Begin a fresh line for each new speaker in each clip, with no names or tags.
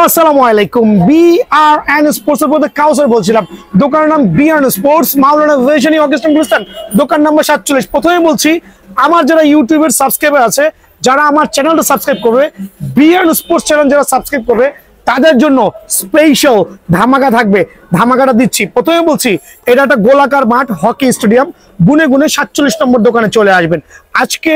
আসসালামু আলাইকুম। BRN sports এর মধ্যে কাউসার বলছিলাম। দোকানের নাম বিআরএন স্পোর্টস, মাওলানা ভার্সিটি অগস্টিন গুলিস্তান, দোকান নাম্বার 47। প্রথমে বলছি, আমার যারা ইউটিউবের সাবস্ক্রাইবার আছে, যারা আমার চ্যানেলটা সাবস্ক্রাইব করবে, বিআরএন স্পোর্টস চ্যানেল যারা সাবস্ক্রাইব করবে, তাদের জন্য স্পেশাল ধামাকা থাকবে। ধামাকাটা দিচ্ছি। প্রথমে বলছি, এটা একটা গোলাকার মাঠ, হকি স্টেডিয়াম। গুনে গুনে 47 নম্বর দোকানে চলে আসবেন। আজকে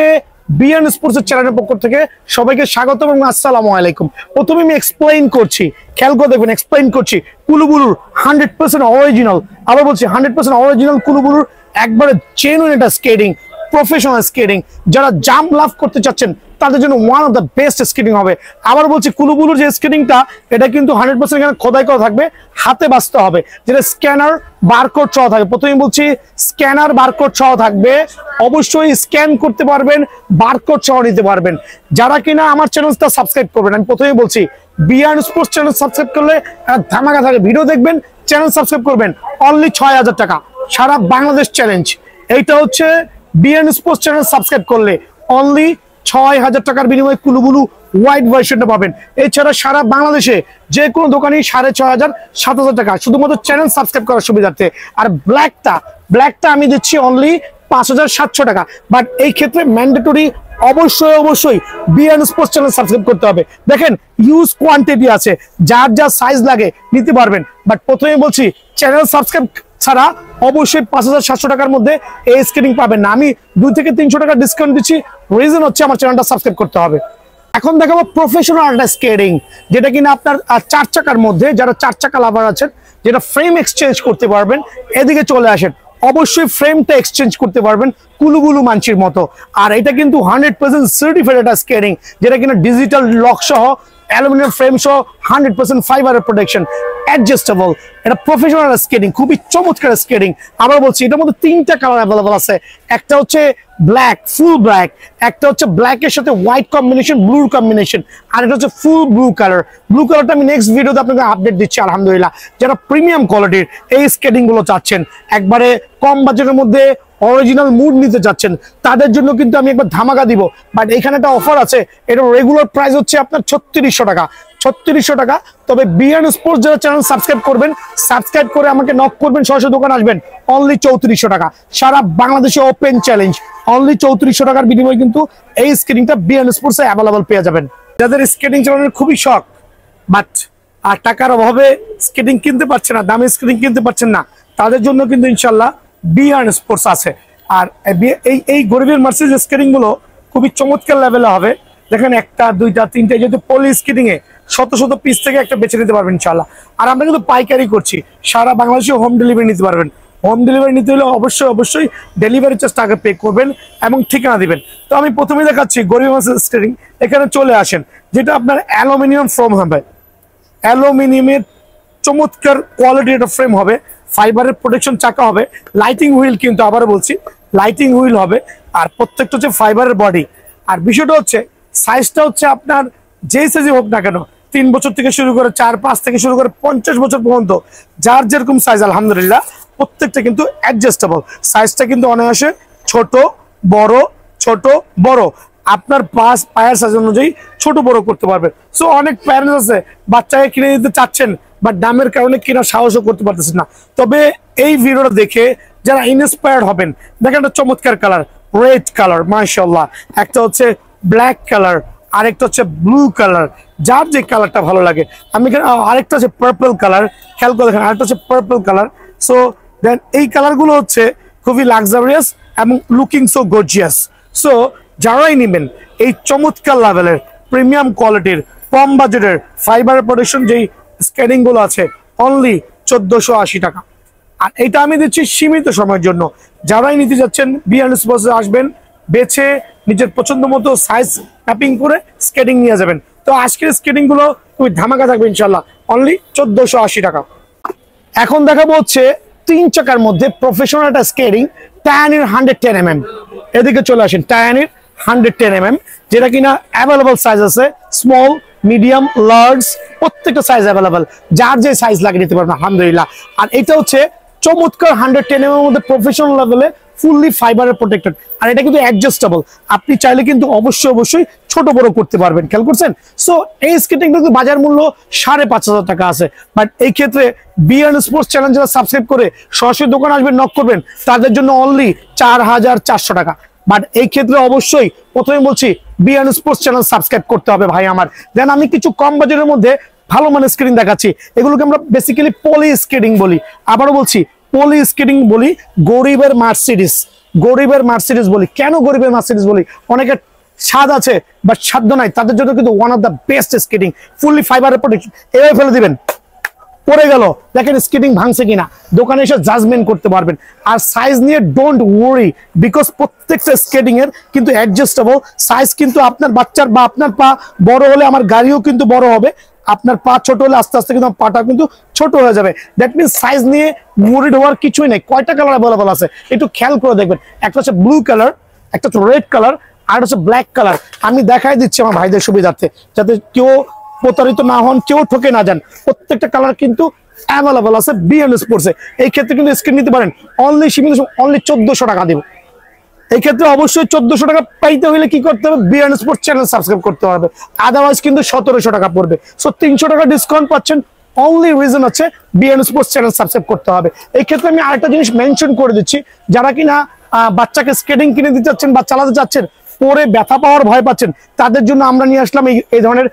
বিআরএন স্পোর্টস এর চ্যানেলের পক্ষ থেকে সবাইকে স্বাগত এবং আসসালামু আলাইকুম। প্রথমে আমি এক্সপ্লেইন করছি, খেয়াল করে দেখবেন, এক্সপ্লেইন করছি। কুলুবুলুর 100% অরিজিনাল, আবার বলছি 100% অরিজিনাল কুলুবুলুর, একবারে জেনুইন এটা স্কেটিং, প্রফেশনাল স্কেটিং। যারা জাম্প লাভ করতে চাচ্ছেন তাদের জন্য one of the best skating হবে। আবার বলছি, কুলুবুলুর যে স্কেটিংটা, এটা কিন্তু 100% এখানে খোদাই করা থাকবে, হাতে বাঁচতে হবে। যেটা স্ক্যানার বারকোড সহ থাকবে। প্রথমে বলছি, স্ক্যানার বারকোড সহ থাকবে। অবশ্যই স্ক্যান করতে পারবেন, বারকোড সহ নিতে পারবেন। যারা কিনা আমার চ্যানেলটা সাবস্ক্রাইব করবেন, আমি প্রথমে বলছি, বিআরএন স্পোর্টস চ্যানেল সাবস্ক্রাইব করলে ধামাকা থাকে। ভিডিও দেখবেন, চ্যানেল সাবস্ক্রাইব করবেন, অনলি 6000 টাকা, সারা বাংলাদেশ চ্যালেঞ্জ। এইটা হচ্ছে বিআরএন স্পোর্টস চ্যানেল সাবস্ক্রাইব করলে অনলি 6000 টাকার বিনিময়ে কুলুবুলু হোয়াইট ভার্সনটা পাবেন। এছাড়া সারা বাংলাদেশে যে কোনো দোকানে 6500 7000 টাকা, শুধুমাত্র চ্যানেল সাবস্ক্রাইব করার সুবিধার্থে। আর ব্ল্যাকটা আমি দিচ্ছি অনলি 5700 টাকা। বাট এই ক্ষেত্রে ম্যান্ডেটরি অবশ্যই বিআরএন স্পোর্টস চ্যানেল সাবস্ক্রাইব করতে হবে। দেখেন, ইউজ কোয়ান্টিটি আছে, যার যা সাইজ লাগে নিতে পারবেন। বাট প্রথমে বলছি, চ্যানেল সাবস্ক্রাইব ছাড়া অবশ্যই 5700 টাকার মধ্যে এই স্কেটিং পাবেন না। আমি 2 থেকে 300 টাকা ডিসকাউন্ট দিচ্ছি, রিজন হচ্ছে আমার চ্যানেলটা সাবস্ক্রাইব করতে হবে। এখন দেখাবো প্রফেশনাল একটা স্কেটিং, যেটা কিনা আপনার 4 চাকার মধ্যে, যারা 4 চাকা লাভার আছেন, যেটা ফ্রেম এক্সচেঞ্জ করতে পারবেন, এদিকে চলে আসেন। অবশ্যই ফ্রেমটা এক্সচেঞ্জ করতে পারবেন কুলুবুলু মানচির মতো। আর এটা কিন্তু 100% সার্টিফাইড একটা স্কেটিং, যেটা কিনা ডিজিটাল লক সহ, অ্যালুমিনিয়াম ফ্রেম সহ, 100% ফাইবারের প্রোটেকশন, অ্যাডজাস্টেবল। এটা প্রফেশনাল স্কেটিং, খুবই চমৎকার স্কেটিং। আবার বলছি, এটার মধ্যে 3টা কালার অ্যাভেলেবল আছে। একটা হচ্ছে ব্ল্যাক, ফুল ব্ল্যাক, একটা হচ্ছে ব্ল্যাকের সাথে হোয়াইট কম্বিনেশন, ব্লুর কম্বিনেশন, আর এটা হচ্ছে ফুল ব্লু কালার। ব্লু কালারটা আমি নেক্সট ভিডিওতে আপনাকে আপডেট দিচ্ছি আলহামদুলিল্লাহ। যারা প্রিমিয়াম কোয়ালিটির এই স্কেটিং গুলো চাচ্ছেন, একবারে কম বাজেটের মধ্যে অরিজিনাল মুড নিতে চাচ্ছেন, তাদের জন্য কিন্তু আমি একবার ধামাকা দিব। বাট এখানে একটা অফার আছে, এটা রেগুলার প্রাইস হচ্ছে আপনার 3600 টাকা, 3600 টাকা। তবে বিআরএন স্পোর্টস যারা চ্যানেল সাবস্ক্রাইব করবেন, সাবস্ক্রাইব করে আমাকে নক করবেন, সরাসরি দোকান আসবেন, অনলি 3400 টাকা, সারা বাংলাদেশে ওপেন চ্যালেঞ্জ। অনলি 3400 টাকার বিনিময়ে কিন্তু এই স্কেটিংটা বিআরএন স্পোর্টসে অ্যাভেলেবল পেয়ে যাবেন। যাদের স্কেটিং চালানোর খুবই শখ, বাট আর টাকার অভাবে স্কেটিং কিনতে পারছে না, দামি স্কেটিং কিনতে পারছেন না, তাদের জন্য কিন্তু ইনশাল্লাহ বিআরএন স্পোর্টস আছে। আর এই গরিবের মার্সিজ স্কেটিং গুলো খুবই চমৎকার লেভেলে হবে। দেখেন, 1টা 2টা 3টা, যেহেতু পলি স্কেটিং এ শত শত পিস থেকে একটা বেছে নিতে পারবেন ইনশাল্লাহ। আর আমরা কিন্তু পাইকারি করছি, সারা বাংলাদেশে হোম ডেলিভারি নিতে পারবেন। হোম ডেলিভারি নিতে হলে অবশ্যই ডেলিভারি চার্জ টাকা পে করবেন এবং ঠিকানা দিবেন। তো আমি প্রথমে দেখাচ্ছি গরিব মার্সিজ স্কেটিং। এখানে চলে আসেন, যেটা আপনার অ্যালুমিনিয়াম ফ্রেম হবে, অ্যালুমিনিয়ামের চমৎকার কোয়ালিটির একটা ফ্রেম হবে, ফাইবারের প্রোটেকশন চাকা হবে, লাইটিং হুইল, কিন্তু আবার বলছি লাইটিং হুইল হবে, আর প্রত্যেকটা হচ্ছে ফাইবারের বডি। আর বিষয়টা হচ্ছে, সাইজটা হচ্ছে আপনার যেই সাইজে হোক না কেন, 3 বছর থেকে শুরু করে 4, 5 থেকে শুরু করে 50 বছর পর্যন্ত, যার যেরকম সাইজ আলহামদুলিল্লাহ প্রত্যেকটা কিন্তু অ্যাডজাস্টেবল। সাইজটা কিন্তু অনায়াসে ছোট বড় আপনার পায়ের সাইজ অনুযায়ী ছোট বড় করতে পারবেন। সো অনেক প্যারেন্টস আছে, বাচ্চাকে কিনে দিতে চাচ্ছেন, বাট দামের কারণে কেনার সাহসও করতে পারতেছেন না। তবে এই ভিডিওটা দেখে যারা ইন্সপায়ার্ড হবেন, দেখেন একটা চমৎকার কালার, রেড কালার, মাশাআল্লাহ। একটা হচ্ছে ব্ল্যাক কালার, আরেকটা হচ্ছে ব্লু কালার, যার যে কালারটা ভালো লাগে। আমি আরেকটা হচ্ছে পার্পল কালার, খেয়াল করে দেখেন, আরেকটা হচ্ছে পার্পল কালার। সো দেন এই কালারগুলো হচ্ছে খুবই লাক্সারিয়াস এবং লুকিং সো গর্জিয়াস। সো যারাই নেবেন এই চমৎকার লেভেলের প্রিমিয়াম কোয়ালিটির কম বাজেটের ফাইবার প্রোটেকশন যেই স্কেটিং গুলো আছে, অনলি 1480 টাকা। আর এটা আমি দিচ্ছি সীমিত সময়ের জন্য। যারাই নিতে যাচ্ছেন বিআরএন স্পোর্টসে আসবেন, বেছে নিজের পছন্দ মতো সাইজ ম্যাপিং করে স্কেটিং নিয়ে যাবেন। তো আজকের স্কেটিং গুলো খুবই ধামাকা থাকবে ইনশাল্লাহ, অনলি 1480 টাকা। এখন দেখাবো হচ্ছে 3 চাকার মধ্যে প্রফেশনাল একটা স্কেটিং, টায়ানির 110mm। এদিকে চলে আসেন, টায়ানির 110mm, যেটা কিনা অ্যাভেলেবল সাইজ আছে, স্মল, মিডিয়াম, লার্জ, প্রত্যেকটা সাইজ অ্যাভেলেবল, যার যে সাইজ লাগে নিতে পারবেন আলহামদুলিল্লাহ। আর এটা হচ্ছে চমৎকার 110mm এর মধ্যে প্রফেশনাল লেভেলে ফুললি ফাইবারের প্রোটেক্টেড, আর এটা কিন্তু অ্যাডজাস্টেবল, আপনি চাইলে কিন্তু অবশ্যই ছোট বড় করতে পারবেন, খেয়াল করছেন। সো এই স্কেটিংটা কিন্তু বাজার মূল্য 5,500 টাকা আছে, বাট এই ক্ষেত্রে বি&এন স্পোর্টস চ্যানেল যারা সাবস্ক্রাইব করে সরাসরি দোকান আসবেন, নক করবেন, তাদের জন্য অনলি 4,400 টাকা। বাট এই ক্ষেত্রে অবশ্যই প্রথমে বলছি বি&এন স্পোর্টস চ্যানেল সাবস্ক্রাইব করতে হবে ভাই আমার। দেন আমি কিছু কম বাজেটের মধ্যে ভালো মানের স্কেটিং দেখাচ্ছি, এগুলোকে আমরা বেসিক্যালি পলি স্কেটিং বলি। আবারও বলছি পলি স্কেটিং বলি, গরিবের মার্সিডিজ বলি। কেন গরিবের মার্সিডিজ বলি? অনেকের স্বাদ আছে বাট সাধ্য নাই, তাদের জন্য কিন্তু one of the best skating, fully ফাইবারের প্রোটেকশন। এভাবে ফেলে দিবেন, পড়ে গেল, দেখেন স্কেটিং ভাঙছে কিনা, দোকানে এসে জাজমেন্ট করতে পারবেন। আর সাইজ নিয়ে ডোন্ট ওয়ারি, বিকজ প্রত্যেকটা স্কেটিং এর কিন্তু অ্যাডজাস্টেবল সাইজ, কিন্তু আপনার বাচ্চার বা আপনার পা বড় হলে আমার গাড়িও কিন্তু বড় হবে, আপনার পা ছোট হলে আস্তে আস্তে কিন্তু পাটা কিন্তু ছোট হয়ে যাবে। দ্যাট মিনস সাইজ নিয়ে ওয়ারিড হওয়ার কিছুই নেই। কয়টা কালার অ্যাভেলেবল আছে একটু খেয়াল করে দেখবেন, একটা হচ্ছে ব্লু কালার, একটা হচ্ছে রেড কালার, আর হচ্ছে ব্ল্যাক কালার। আমি দেখাই দিচ্ছি আমার ভাইদের সুবিধার্থে, যাতে কেউ প্রতারিত না হন, কেউ ঠকে না যান। প্রত্যেকটা কালার কিন্তু অ্যাভেলেবল আছে বি&এন স্পোর্টসে। এই ক্ষেত্রে কিন্তু স্ক্রিন নিতে পারেন, অনলি 1400 টাকা দিব। এই ক্ষেত্রে অবশ্যই 1400 টাকা পাইতে হলে কি করতে হবে? বি&এন স্পোর্টস চ্যানেল সাবস্ক্রাইব করতে হবে, আদারওয়াইজ কিন্তু 1700 টাকা পড়বে। সো 300 টাকা ডিসকাউন্ট পাচ্ছেন, অনলি রিজন হচ্ছে বি&এন স্পোর্টস চ্যানেল সাবস্ক্রাইব করতে হবে। এই ক্ষেত্রে আমি আরেকটা জিনিস মেনশন করে দিচ্ছি, যারা কিনা বাচ্চাকে স্কেটিং কিনে দিতে চাচ্ছেন বা চালাতে চাচ্ছেন, পরে ব্যথা পাওয়ার ভয় পাচ্ছেন, তাদের জন্য আমরা নিয়ে আসলাম এই ধরনের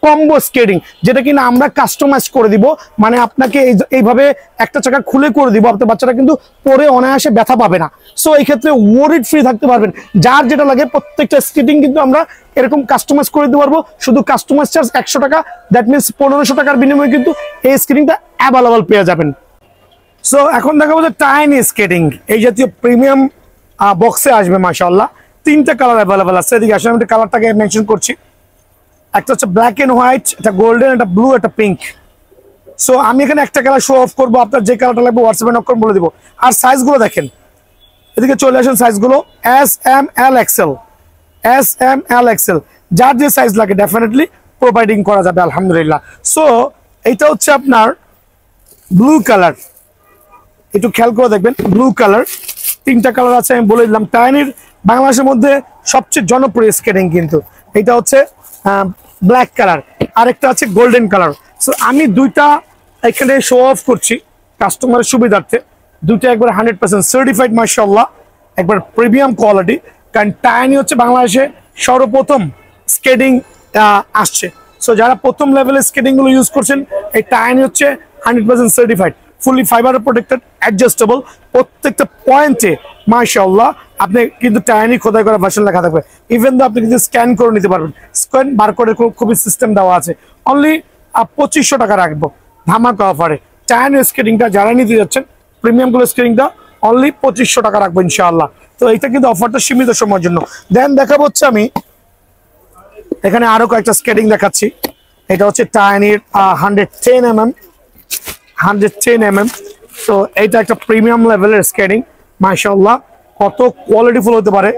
কম্বো স্কেটিং, যেটা কিনা আমরা কাস্টমাইজ করে দিব। মানে আপনাকে এইভাবে একটা চাকা খুলে করে দিব, আপনার বাচ্চারা কিন্তু পরে অনায়াসে ব্যথা পাবে না। সো এই ক্ষেত্রে ওয়ারিড ফ্রি থাকতে পারবেন, যার যেটা লাগে প্রত্যেকটা স্কেটিং কিন্তু আমরা এরকম কাস্টমাইজ করে দিতে পারবো। শুধু কাস্টমাইজ চার্জ 100 টাকা, দ্যাট মিনস 1500 টাকার বিনিময়ে কিন্তু এই স্কেটিংটা অ্যাভেলেবল পেয়ে যাবেন। সো এখন দেখাবো যে টাইনি স্কেটিং, এই জাতীয় প্রিমিয়াম বক্সে আসবে মাশাআল্লাহ। 3টা কালার অ্যাভেলেবল আছে, এদিকে আসলে আমি কালারটাকে মেনশন করছি। একটা হচ্ছে ব্ল্যাক এন্ড হোয়াইট, একটা গোল্ডেন, একটা ব্লু, একটা পিঙ্ক। সো আমি এখানে একটা কালার শো অফ করবো, আপনার যে কালারটা লাগবে হোয়াটসঅ্যাপে নক করে বলে দিব। আর সাইজগুলো দেখেন, এদিকে চলে আসেন, সাইজগুলো S, M, L, XL, যার যে সাইজ লাগে ডেফিনেটলি প্রোভাইডিং করা যাবে আলহামদুলিল্লাহ। সো এইটা হচ্ছে আপনার ব্লু কালার, একটু খেয়াল করে দেখবেন, ব্লু কালার। 3টা কালার আছে আমি বলে দিলাম। টাইনির বাংলাদেশের মধ্যে সবচেয়ে জনপ্রিয় স্কেটিং কিন্তু এটা হচ্ছে ব্ল্যাক কালার, আরেকটা আছে গোল্ডেন কালার। সো আমি দুইটা এখানে শো অফ করছি কাস্টমারের সুবিধার্থে। দুইটা একবার 100% সার্টিফাইড মাশাআল্লাহ, একবার প্রিমিয়াম কোয়ালিটি। কারণ টাইনি হচ্ছে বাংলাদেশে সর্বপ্রথম স্কেটিং আসছে। সো যারা প্রথম লেভেলের স্কেটিং গুলো ইউজ করছেন, এই টাইনি হচ্ছে 100% certified, fully fibre protected, adjustable. প্রত্যেকটা পয়েন্টে মাশাআল্লাহ আপনি কিন্তু টাইনি খোদাই করা ভার্সন লেখা থাকবে। ইভেন তো আপনি কিন্তু স্ক্যান করে নিতে পারবেন, স্ক্যান বারকোডের খুবই সিস্টেম দেওয়া আছে। অনলি 2500 টাকা রাখবো ধামাকা অফারে। টাইনি স্কেটিংটা যারা নিতে যাচ্ছেন, প্রিমিয়াম গুলো স্কেটিংটা অনলি 2500 টাকা রাখবো ইনশাআল্লাহ। তো এইটা কিন্তু অফারটা সীমিত সময়ের জন্য। দেন দেখাবো হচ্ছে আমি এখানে আরো কয়েকটা স্কেটিং দেখাচ্ছি। এটা হচ্ছে টাইনির 110mm। তো এইটা একটা প্রিমিয়াম লেভেলের স্কেটিং মাশাআল্লাহ, কত কোয়ালিটিফুল হতে পারে।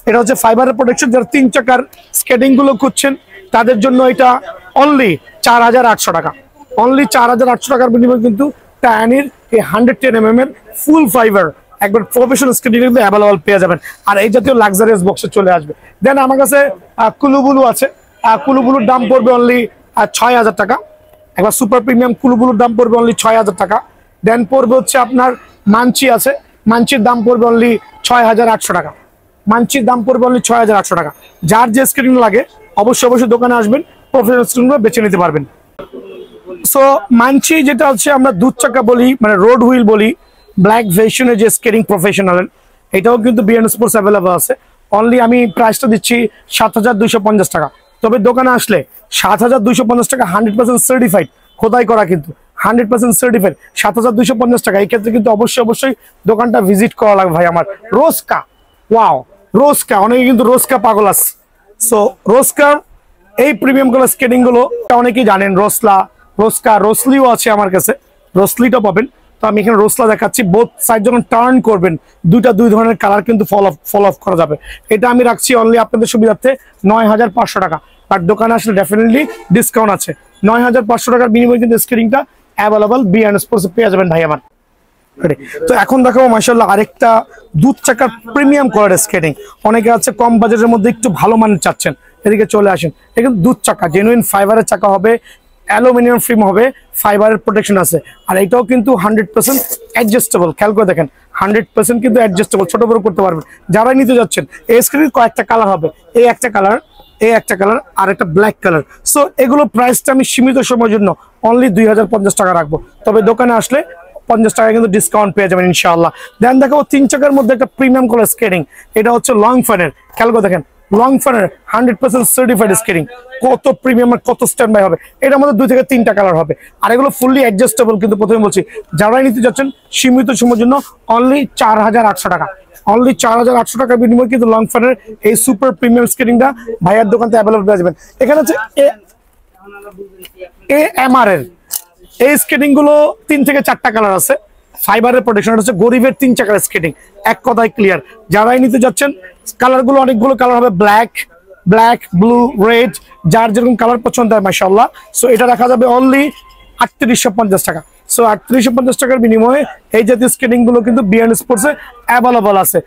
এটা হচ্ছে ফাইবারের প্রোটেকশন, যারা 3 চাকার স্কেটিং গুলো খুঁজছেন তাদের জন্য এটা অনলি 4800 টাকা। অনলি 4800 টাকার বিনিময়ে কিন্তু টাইনির এই 110mm এর ফুল ফাইবার একবার প্রফেশনাল স্কেটিং কিন্তু অ্যাভেলেবল পেয়ে যাবেন। আর এই জাতীয় লাক্সারিয়াস বক্সে চলে আসবে। দেন আমার কাছে কুলুবুলু আছে, কুলুবুলুর দাম পড়বে অনলি 6000 টাকা। একবার সুপার প্রিমিয়াম কুলুবুলুর দাম পড়বে অনলি 6000 টাকা। দেন পড়বে হচ্ছে আপনার মানচি আছে, মানচির দাম পড়বে অনলি 6800 টাকা। মানচির দাম পড়বে অনলি 6800 টাকা। যার যে স্ক্রিন লাগে অবশ্যই দোকানে আসবেন, প্রফেশনাল স্ক্রিনগুলো বেছে নিতে পারবেন। সো মানচি যেটা হচ্ছে আমরা দুধ চাকা বলি, মানে রোড হুইল বলি, ব্ল্যাক ভেশনের যে স্কেটিং প্রফেশনাল, এটাও কিন্তু বি&এন স্পোর্টস অ্যাভেলেবল আছে। অনলি আমি প্রাইসটা দিচ্ছি 7250 টাকা। তবে দোকানে আসলে 7250 টাকা 100% সার্টিফাইড, খোদাই করা কিন্তু 100% সার্টিফাইড 7250 টাকা। এই ক্ষেত্রে কিন্তু অবশ্যই দোকানটা ভিজিট করা লাগবে ভাই আমার। রোজকা, ওয়াও রোজকা, অনেকে কিন্তু রোজকা পাগল আছে। সো রোজকার এই প্রিমিয়াম গুলো স্কেটিং গুলো অনেকেই জানেন। রোজকা, রোসলিও আছে আমার কাছে, রোসলিটা পাবেন। তো আমি এখানে রোসলা দেখাচ্ছি। বোথ সাইড যখন টার্ন করবেন দুই ধরনের কালার কিন্তু ফল অফ করা যাবে। এটা আমি রাখছি অনলি আপনাদের সুবিধার্থে 9500 টাকা। আর দোকানে আসলে ডেফিনেটলি ডিসকাউন্ট আছে। 9500 টাকার বিনিময়ে কিন্তু স্কেটিংটা অ্যাভেলেবল বি&এন স্পোর্টস পেয়ে যাবেন ভাই আমার। তো এখন দেখাবো মাশাআল্লাহ আরেকটা দুধ চাকার প্রিমিয়াম কোয়ালিটির স্কেটিং। অনেকে আছে কম বাজেটের মধ্যে একটু ভালো মানের চাচ্ছেন, এদিকে চলে আসেন। এখানে দুধ চাকা, জেনুইন ফাইবারের চাকা হবে, অ্যালুমিনিয়াম ফ্রেম হবে, ফাইবারের প্রোটেকশন আছে। আর এটাও কিন্তু 100% অ্যাডজাস্টেবল। খেয়াল করে দেখেন 100% কিন্তু অ্যাডজাস্টেবল, ছোট বড় করতে পারবেন। যারাই নিতে যাচ্ছেন, এই স্কেটিং কয়েকটা কালার হবে, এই একটা কালার, এই একটা কালার, আর একটা ব্ল্যাক কালার। সো এগুলো প্রাইসটা আমি সীমিত সময়ের জন্য অনলি 2050 টাকা রাখবো। তবে দোকানে আসলে 50 টাকা কিন্তু ডিসকাউন্ট পেয়ে যাবেন ইনশাআল্লাহ। দেন দেখাবো 3 চাকার মধ্যে একটা প্রিমিয়াম কালার স্কেটিং। এটা হচ্ছে লং ফানের। খেয়াল করে দেখেন লং ফানের 100% সার্টিফাইড স্কেটিং। কত প্রিমিয়াম আর কত স্ট্যান্ড বাই হবে। এটার মধ্যে 2 থেকে 3টা কালার হবে। আর এগুলো ফুললি অ্যাডজাস্টেবল। কিন্তু প্রথমে বলছি, যারাই নিতে যাচ্ছেন সীমিত সময়ের জন্য অনলি 4800 টাকা। অনলি 4800 টাকার বিনিময়ে কিন্তু লং ফানের এই সুপার প্রিমিয়াম স্কেটিংটা ভাইয়ার দোকানতে অ্যাভেলেবল পেয়ে যাবেন। এখানে হচ্ছে AMR এর এই স্কেটিং গুলো 3 থেকে 4টা কালার আছে। ফাইবারের প্রোটেকশন হচ্ছে গরিবের 3 চাকার স্কেটিং। এক কথায় ক্লিয়ার, যারাই নিতে যাচ্ছেন কালার গুলো অনেকগুলো কালার হবে, ব্ল্যাক, ব্লু, রেড, যার যেরকম কালার পছন্দ হয় মাশাআল্লাহ। সো এটা রাখা যাবে অনলি 3850 টাকা। সো 3850 টাকার বিনিময়ে এই জাতীয় স্কেটিং গুলো কিন্তু বি&এন স্পোর্টস এ অ্যাভেলেবল আছে।